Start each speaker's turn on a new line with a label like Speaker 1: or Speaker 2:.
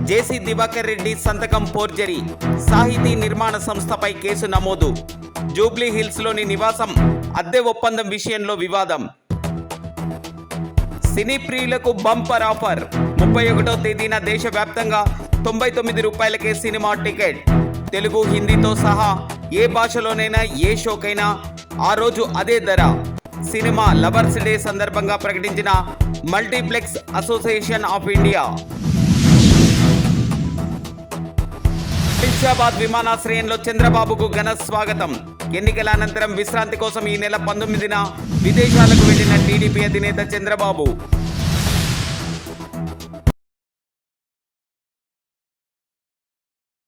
Speaker 1: జేసీ దివాకర్ రెడ్డి సంతకం ఫోర్జరీ, సాహితీ నిర్మాణ సంస్థపై కేసు నమోదు. జూబ్లీ హిల్స్లోని నివాసం అద్దె ఒప్పందం విషయంలో వివాదం. సినీ ప్రియులకు బంపర్ ఆఫర్. 31వ తేదీన దేశవ్యాప్తంగా 99 రూపాయలకే సినిమా టికెట్. తెలుగు, హిందీతో సహా ఏ భాషలోనైనా ఏ షోకైనా ఆ రోజు అదే ధర. సినిమా లవర్స్ డే సందర్భంగా ప్రకటించిన multiplex association of India. Shamshabad విమానాశ్రయంలో చంద్రబాబుకు ఘన స్వాగతం. ఎన్నికల అనంతరం విశ్రాంతి కోసం ఈ నెల 19న విదేశాలకు వెళ్లిన టీడీపీ అధినేత చంద్రబాబు